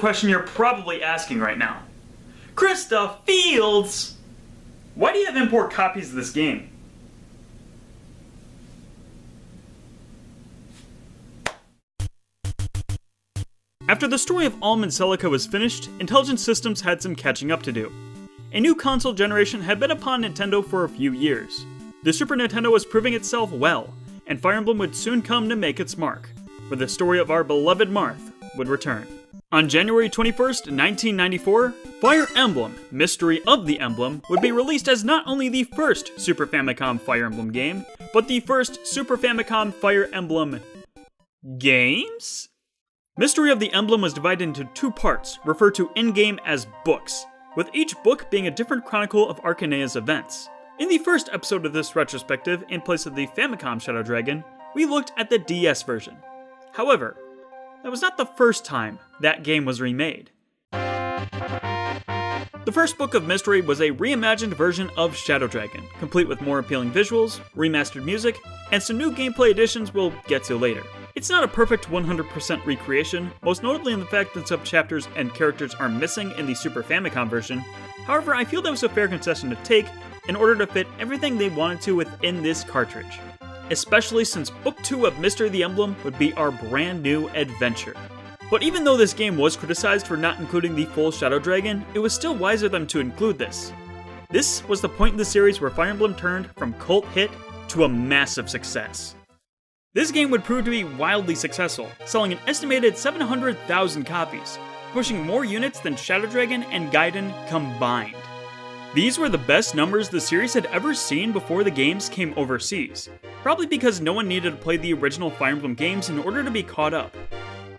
question you're probably asking right now. ChrisTheFields! Why do you have import copies of this game? After the story of Alm and Celica was finished, Intelligent Systems had some catching up to do. A new console generation had been upon Nintendo for a few years. The Super Nintendo was proving itself well, and Fire Emblem would soon come to make its mark, where the story of our beloved Marth would return. On January 21st, 1994, Fire Emblem, Mystery of the Emblem, would be released as not only the first Super Famicom Fire Emblem game, but the first Super Famicom Fire Emblem games? Mystery of the Emblem was divided into two parts, referred to in-game as books, with each book being a different chronicle of Arcanea's events. In the first episode of this retrospective, in place of the Famicom Shadow Dragon, we looked at the DS version. However, that was not the first time that game was remade. The first book of Mystery was a reimagined version of Shadow Dragon, complete with more appealing visuals, remastered music, and some new gameplay additions we'll get to later. It's not a perfect 100% recreation, most notably in the fact that some chapters and characters are missing in the Super Famicom version. However, I feel that was a fair concession to take in order to fit everything they wanted to within this cartridge. Especially since Book 2 of Mystery of the Emblem would be our brand new adventure. But even though this game was criticized for not including the full Shadow Dragon, it was still wiser of them to include this. This was the point in the series where Fire Emblem turned from cult hit to a massive success. This game would prove to be wildly successful, selling an estimated 700,000 copies, pushing more units than Shadow Dragon and Gaiden combined. These were the best numbers the series had ever seen before the games came overseas, probably because no one needed to play the original Fire Emblem games in order to be caught up.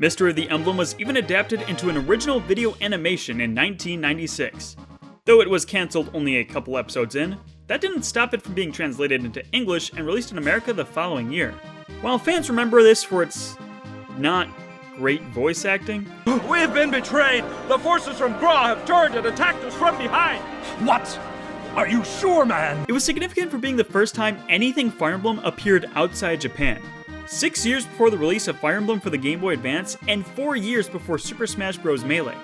Mystery of the Emblem was even adapted into an original video animation in 1996. Though it was cancelled only a couple episodes in, that didn't stop it from being translated into English and released in America the following year. While fans remember this for its not great voice acting, We've been betrayed! The forces from Gra have turned and attacked us from behind! What? Are you sure, man? it was significant for being the first time anything Fire Emblem appeared outside Japan. 6 years before the release of Fire Emblem for the Game Boy Advance, and 4 years before Super Smash Bros. Melee.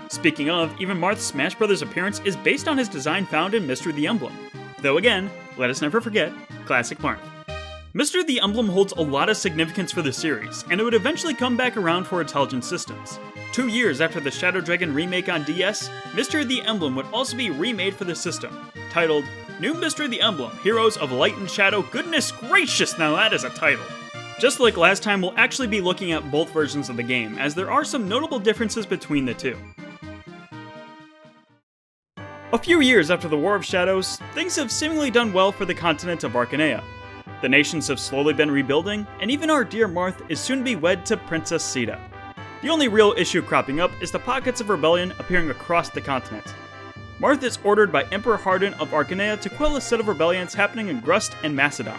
Speaking of, even Marth's Smash Bros. Appearance is based on his design found in Mystery of the Emblem. Though again, let us never forget, classic Marth. Mystery of the Emblem holds a lot of significance for the series, and it would eventually come back around for Intelligent Systems. 2 years after the Shadow Dragon remake on DS, Mystery of the Emblem would also be remade for the system, titled New Mystery of the Emblem, Heroes of Light and Shadow. Goodness gracious, now that is a title! Just like last time, we'll actually be looking at both versions of the game, as there are some notable differences between the two. A few years after the War of Shadows, things have seemingly done well for the continent of Arcanea. The nations have slowly been rebuilding, and even our dear Marth is soon to be wed to Princess Sita. The only real issue cropping up is the pockets of rebellion appearing across the continent. Marth is ordered by Emperor Hardin of Arcanea to quell a set of rebellions happening in Grust and Macedon.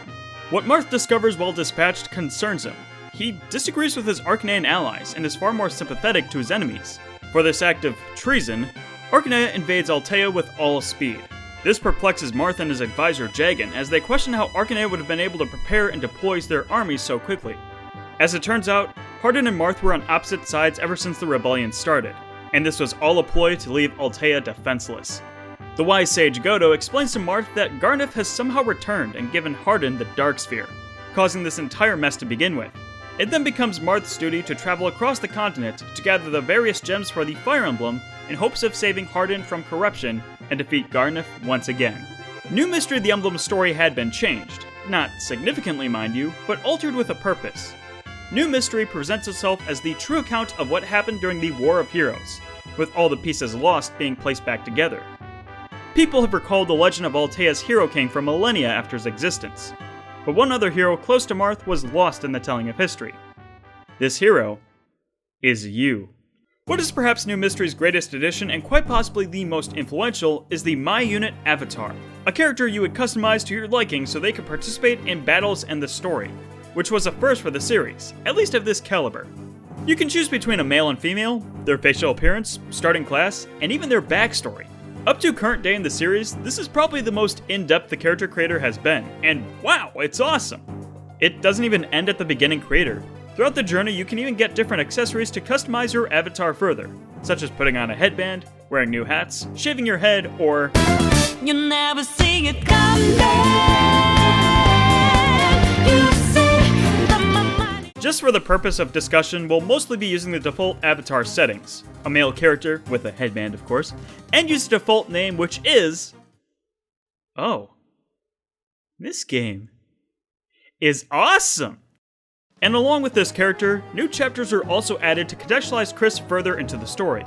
What Marth discovers while dispatched concerns him. He disagrees with his Arcanean allies and is far more sympathetic to his enemies. For this act of treason, Arcanea invades Altea with all speed. This perplexes Marth and his advisor Jagan as they question how Arcanea would have been able to prepare and deploy their armies so quickly. As it turns out, Hardin and Marth were on opposite sides ever since the rebellion started, and this was all a ploy to leave Altea defenseless. The wise sage Godo explains to Marth that Garneth has somehow returned and given Hardin the Dark Sphere, causing this entire mess to begin with. It then becomes Marth's duty to travel across the continent to gather the various gems for the Fire Emblem in hopes of saving Hardin from corruption and defeat Garneth once again. New Mystery of the Emblem story had been changed, not significantly mind you, but altered with a purpose. New Mystery presents itself as the true account of what happened during the War of Heroes, with all the pieces lost being placed back together. People have recalled the legend of Altea's Hero King for millennia after his existence, but one other hero close to Marth was lost in the telling of history. This hero is you. What is perhaps New Mystery's greatest addition, and quite possibly the most influential, is the My Unit avatar, a character you would customize to your liking so they could participate in battles and the story, which was a first for the series, at least of this caliber. You can choose between a male and female, their facial appearance, starting class, and even their backstory. Up to current day in the series, this is probably the most in-depth the character creator has been, and wow, it's awesome! It doesn't even end at the beginning creator. Throughout the journey, you can even get different accessories to customize your avatar further. such as putting on a headband, wearing new hats, shaving your head, or You never see it coming. You say that my mind. just for the purpose of discussion, we'll mostly be using the default avatar settings, a male character, with a headband of course, and use the default name, which is... Oh. This game is awesome! And along with this character, new chapters are also added to contextualize Kris further into the story.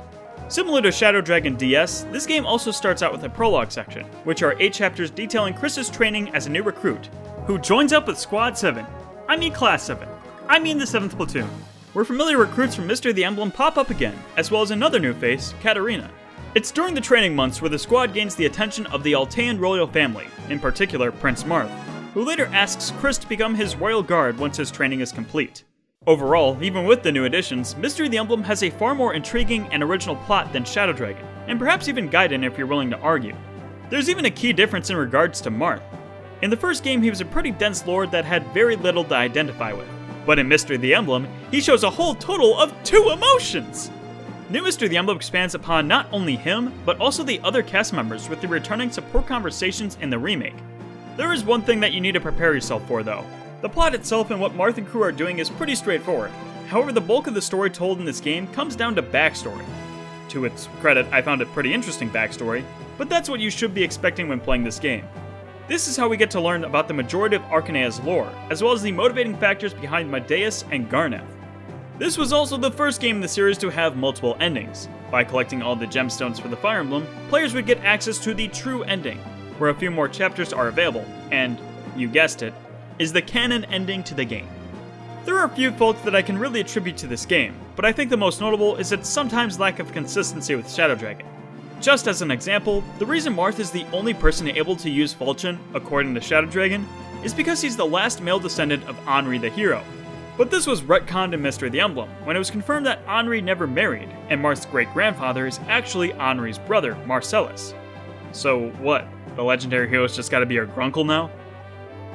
Similar to Shadow Dragon DS, this game also starts out with a prologue section, which are 8 chapters detailing Kris's training as a new recruit, who joins up with Squad 7. I mean Class 7. I mean the 7th Platoon, where familiar recruits from Mystery of the Emblem pop up again, as well as another new face, Katarina. It's during the training months where the squad gains the attention of the Altean royal family, in particular Prince Marth, who later asks Kris to become his royal guard once his training is complete. Overall, even with the new additions, Mystery of the Emblem has a far more intriguing and original plot than Shadow Dragon, and perhaps even Gaiden if you're willing to argue. There's even a key difference in regards to Marth. In the first game, he was a pretty dense lord that had very little to identify with, but in Mystery of the Emblem, he shows a whole total of 2 emotions! New Mystery of the Emblem expands upon not only him, but also the other cast members with the returning support conversations in the remake. There is one thing that you need to prepare yourself for though. The plot itself and what Marth and crew are doing is pretty straightforward. However, the bulk of the story told in this game comes down to backstory. To its credit, I found a pretty interesting backstory, but that's what you should be expecting when playing this game. This is how we get to learn about the majority of Arcanea's lore, as well as the motivating factors behind Medeus and Garneth. This was also the first game in the series to have multiple endings. By collecting all the gemstones for the Fire Emblem, players would get access to the true ending, where a few more chapters are available, and, you guessed it, is the canon ending to the game. There are a few faults that I can really attribute to this game, but I think the most notable is its sometimes lack of consistency with Shadow Dragon. Just as an example, the reason Marth is the only person able to use Falchion, according to Shadow Dragon, is because he's the last male descendant of Henri the hero. But this was retconned in Mystery of the Emblem, when it was confirmed that Henri never married, and Marth's great-grandfather is actually Henri's brother, Marcellus. So what, the legendary hero's just gotta be her grunkle now?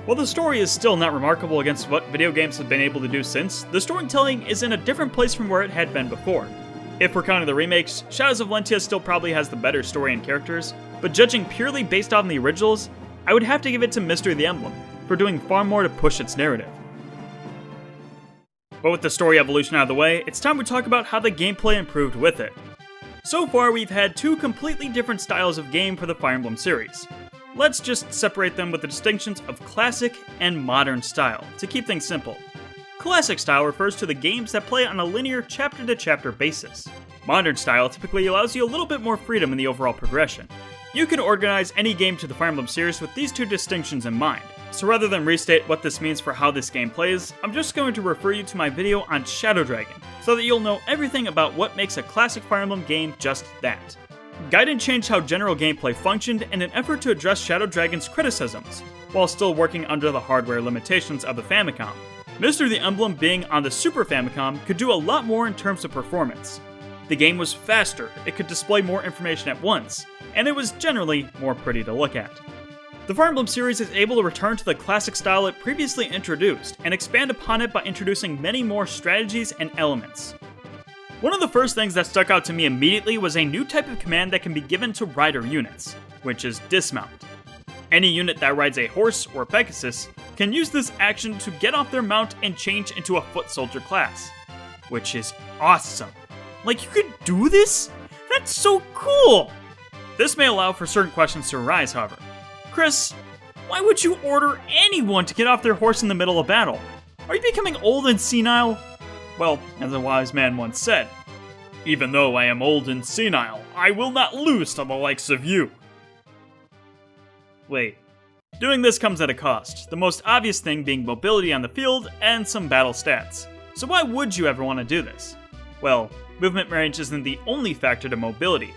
While the story is still not remarkable against what video games have been able to do since, the storytelling is in a different place from where it had been before. If we're counting the remakes, Shadows of Valentia still probably has the better story and characters, but judging purely based on the originals, I would have to give it to Mystery of the Emblem, for doing far more to push its narrative. But with the story evolution out of the way, it's time we talk about how the gameplay improved with it. So far, we've had 2 completely different styles of game for the Fire Emblem series. Let's just separate them with the distinctions of classic and modern style, to keep things simple. Classic style refers to the games that play on a linear chapter-to-chapter basis. Modern style typically allows you a little bit more freedom in the overall progression. You can organize any game to the Fire Emblem series with these 2 distinctions in mind. So rather than restate what this means for how this game plays, I'm just going to refer you to my video on Shadow Dragon, so that you'll know everything about what makes a classic Fire Emblem game just that. Gaiden changed how general gameplay functioned in an effort to address Shadow Dragon's criticisms, while still working under the hardware limitations of the Famicom. Mystery of the Emblem being on the Super Famicom could do a lot more in terms of performance. The game was faster, it could display more information at once, and it was generally more pretty to look at. The Fire Emblem series is able to return to the classic style it previously introduced, and expand upon it by introducing many more strategies and elements. One of the first things that stuck out to me immediately was a new type of command that can be given to rider units, which is dismount. Any unit that rides a horse or Pegasus can use this action to get off their mount and change into a foot soldier class, which is awesome. Like, you could do this? That's so cool! This may allow for certain questions to arise, however. Kris, why would you order anyone to get off their horse in the middle of battle? Are you becoming old and senile? Well, as a wise man once said, "Even though I am old and senile, I will not lose to the likes of you." Wait. Doing this comes at a cost, the most obvious thing being mobility on the field and some battle stats. So why would you ever want to do this? Well, movement range isn't the only factor to mobility.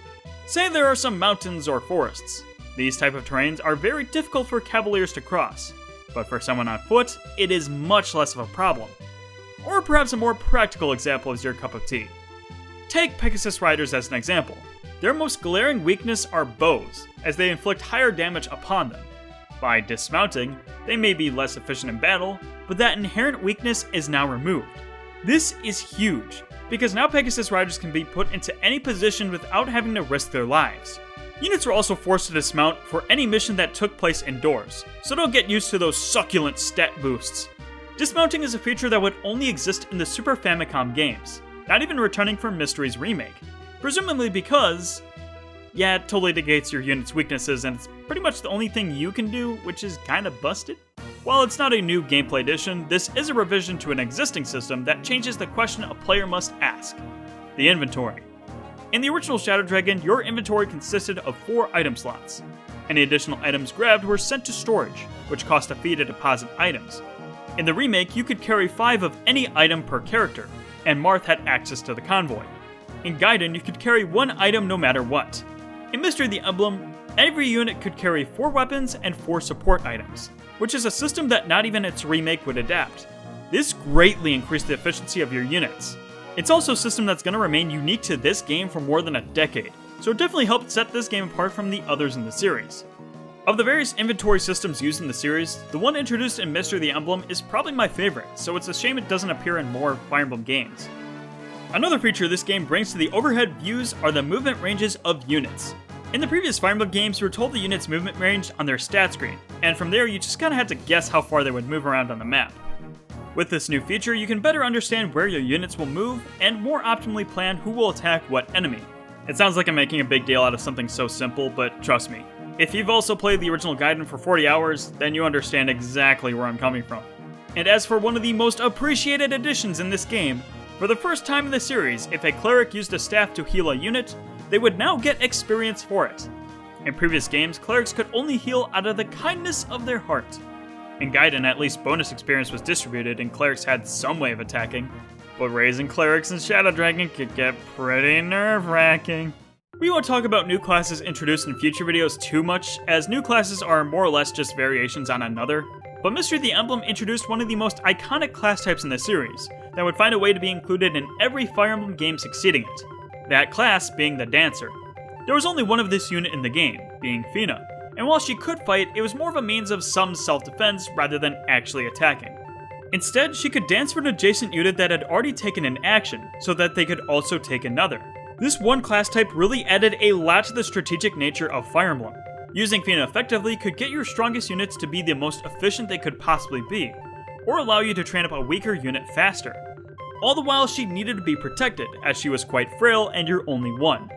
Say there are some mountains or forests. These type of terrains are very difficult for cavaliers to cross, but for someone on foot, it is much less of a problem. Or perhaps a more practical example is your cup of tea. Take Pegasus riders as an example. Their most glaring weakness are bows, as they inflict higher damage upon them. By dismounting, they may be less efficient in battle, but that inherent weakness is now removed. This is huge, because now Pegasus Riders can be put into any position without having to risk their lives. Units were also forced to dismount for any mission that took place indoors, so don't get used to those succulent stat boosts. Dismounting is a feature that would only exist in the Super Famicom games, not even returning from Mystery's remake, presumably because, yeah, it totally negates your unit's weaknesses and it's pretty much the only thing you can do, which is kinda busted. While it's not a new gameplay addition, this is a revision to an existing system that changes the question a player must ask: the inventory. In the original Shadow Dragon, your inventory consisted of 4 item slots. Any additional items grabbed were sent to storage, which cost a fee to deposit items. In the remake, you could carry 5 of any item per character, and Marth had access to the convoy. In Gaiden, you could carry 1 item no matter what. In Mystery of the Emblem, every unit could carry 4 weapons and 4 support items, which is a system that not even its remake would adapt. This greatly increased the efficiency of your units. It's also a system that's going to remain unique to this game for more than a decade, so it definitely helped set this game apart from the others in the series. Of the various inventory systems used in the series, the one introduced in Mystery of the Emblem is probably my favorite, so it's a shame it doesn't appear in more Fire Emblem games. Another feature this game brings to the overhead views are the movement ranges of units. In the previous Fire Emblem games, you were told the unit's movement range on their stat screen, and from there you just kinda had to guess how far they would move around on the map. With this new feature, you can better understand where your units will move, and more optimally plan who will attack what enemy. It sounds like I'm making a big deal out of something so simple, but trust me, if you've also played the original Gaiden for 40 hours, then you understand exactly where I'm coming from. And as for one of the most appreciated additions in this game, for the first time in the series, if a cleric used a staff to heal a unit, they would now get experience for it. In previous games, clerics could only heal out of the kindness of their heart. In Gaiden, at least bonus experience was distributed and clerics had some way of attacking, but raising clerics in Shadow Dragon could get pretty nerve-wracking. We won't talk about new classes introduced in future videos too much, as new classes are more or less just variations on another, but Mystery of the Emblem introduced one of the most iconic class types in the series, that would find a way to be included in every Fire Emblem game succeeding it, that class being the Dancer. There was only one of this unit in the game, being Fina, and while she could fight, it was more of a means of some self-defense rather than actually attacking. Instead, she could dance for an adjacent unit that had already taken an action, so that they could also take another. This one class type really added a lot to the strategic nature of Fire Emblem. Using Fina effectively could get your strongest units to be the most efficient they could possibly be, or allow you to train up a weaker unit faster. All the while she needed to be protected, as she was quite frail and you're only one.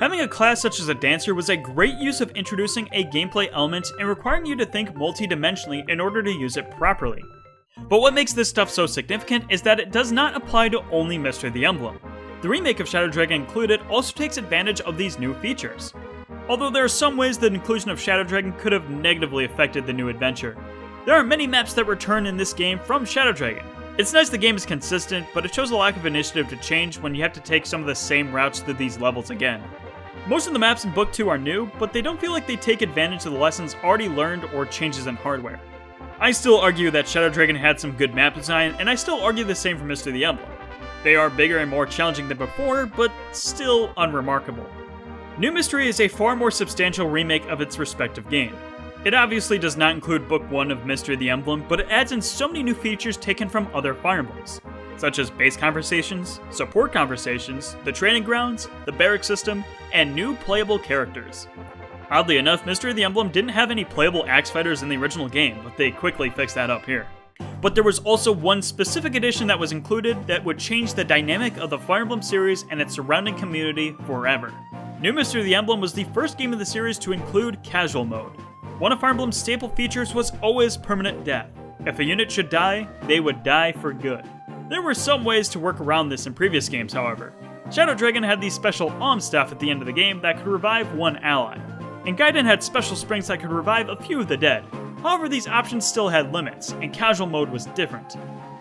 Having a class such as a Dancer was a great use of introducing a gameplay element and requiring you to think multi-dimensionally in order to use it properly. But what makes this stuff so significant is that it does not apply to only Mystery of the Emblem. The remake of Shadow Dragon included also takes advantage of these new features. Although there are some ways the inclusion of Shadow Dragon could have negatively affected the new adventure. There are many maps that return in this game from Shadow Dragon. It's nice the game is consistent, but it shows a lack of initiative to change when you have to take some of the same routes through these levels again. Most of the maps in Book 2 are new, but they don't feel like they take advantage of the lessons already learned or changes in hardware. I still argue that Shadow Dragon had some good map design, and I still argue the same for Mystery of the Emblem. They are bigger and more challenging than before, but still unremarkable. New Mystery is a far more substantial remake of its respective game. It obviously does not include Book 1 of Mystery of the Emblem, but it adds in so many new features taken from other Fire Emblems, such as base conversations, support conversations, the training grounds, the barrack system, and new playable characters. Oddly enough, Mystery of the Emblem didn't have any playable axe fighters in the original game, but they quickly fixed that up here. But there was also one specific addition that was included that would change the dynamic of the Fire Emblem series and its surrounding community forever. New Mystery of the Emblem was the first game of the series to include casual mode. One of Fire Emblem's staple features was always permanent death. If a unit should die, they would die for good. There were some ways to work around this in previous games, however. Shadow Dragon had the special alms staff at the end of the game that could revive one ally, and Gaiden had special springs that could revive a few of the dead. However, these options still had limits, and casual mode was different.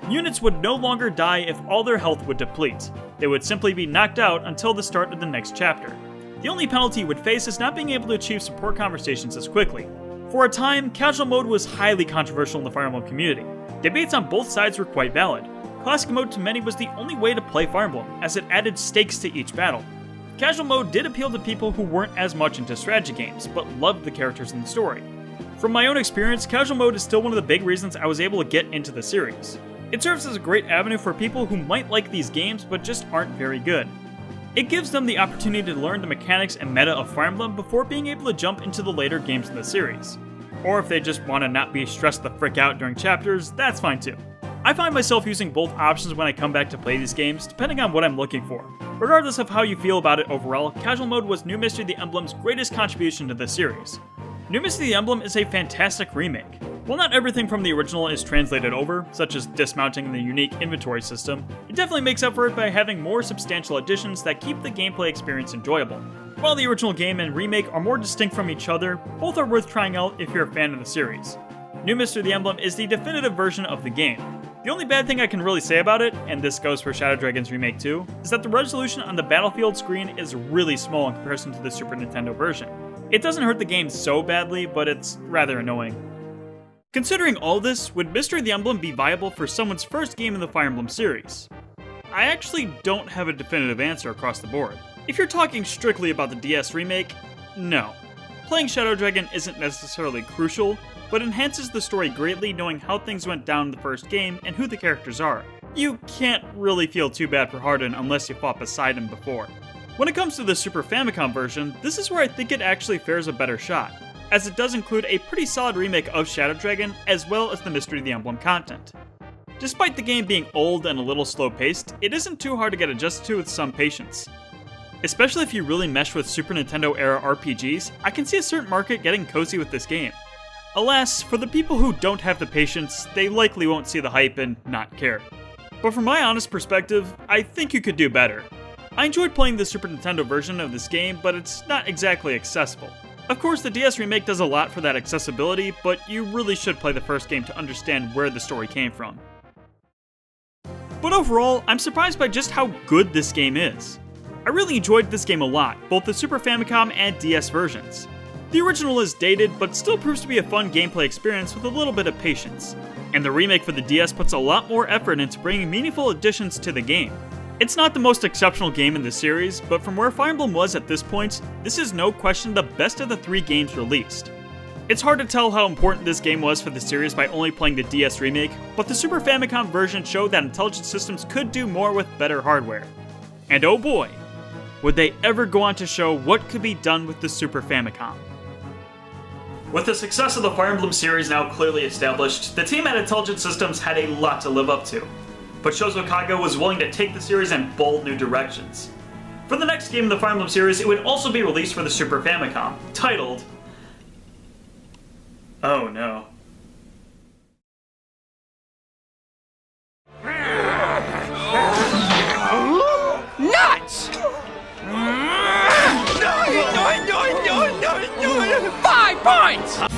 Units would no longer die if all their health would deplete. They would simply be knocked out until the start of the next chapter. The only penalty you would face is not being able to achieve support conversations as quickly. For a time, casual mode was highly controversial in the Fire Emblem community. Debates on both sides were quite valid. Classic mode to many was the only way to play Fire Emblem, as it added stakes to each battle. Casual mode did appeal to people who weren't as much into strategy games, but loved the characters in the story. From my own experience, casual mode is still one of the big reasons I was able to get into the series. It serves as a great avenue for people who might like these games but just aren't very good. It gives them the opportunity to learn the mechanics and meta of Fire Emblem before being able to jump into the later games in the series. Or if they just want to not be stressed the frick out during chapters, that's fine too. I find myself using both options when I come back to play these games, depending on what I'm looking for. Regardless of how you feel about it overall, Casual Mode was New Mystery of the Emblem's greatest contribution to the series. New Mystery of the Emblem is a fantastic remake. While not everything from the original is translated over, such as dismounting and the unique inventory system, it definitely makes up for it by having more substantial additions that keep the gameplay experience enjoyable. While the original game and remake are more distinct from each other, both are worth trying out if you're a fan of the series. New Mystery of the Emblem is the definitive version of the game. The only bad thing I can really say about it, and this goes for Shadow Dragon's remake too, is that the resolution on the battlefield screen is really small in comparison to the Super Nintendo version. It doesn't hurt the game so badly, but it's rather annoying. Considering all this, would Mystery of the Emblem be viable for someone's first game in the Fire Emblem series? I actually don't have a definitive answer across the board. If you're talking strictly about the DS remake, no. Playing Shadow Dragon isn't necessarily crucial, but enhances the story greatly knowing how things went down in the first game and who the characters are. You can't really feel too bad for Hardin unless you fought beside him before. When it comes to the Super Famicom version, this is where I think it actually fares a better shot, as it does include a pretty solid remake of Shadow Dragon as well as the Mystery of the Emblem content. Despite the game being old and a little slow-paced, it isn't too hard to get adjusted to with some patience. Especially if you really mesh with Super Nintendo era RPGs, I can see a certain market getting cozy with this game. Alas, for the people who don't have the patience, they likely won't see the hype and not care. But from my honest perspective, I think you could do better. I enjoyed playing the Super Nintendo version of this game, but it's not exactly accessible. Of course, the DS remake does a lot for that accessibility, but you really should play the first game to understand where the story came from. But overall, I'm surprised by just how good this game is. I really enjoyed this game a lot, both the Super Famicom and DS versions. The original is dated, but still proves to be a fun gameplay experience with a little bit of patience. And the remake for the DS puts a lot more effort into bringing meaningful additions to the game. It's not the most exceptional game in the series, but from where Fire Emblem was at this point, this is no question the best of the 3 games released. It's hard to tell how important this game was for the series by only playing the DS remake, but the Super Famicom version showed that Intelligent Systems could do more with better hardware. And oh boy, would they ever go on to show what could be done with the Super Famicom. With the success of the Fire Emblem series now clearly established, the team at Intelligent Systems had a lot to live up to. But Shozo Kago was willing to take the series in bold new directions. For the next game in the Fire Emblem series, it would also be released for the Super Famicom, titled... oh no. Nuts! 5 points!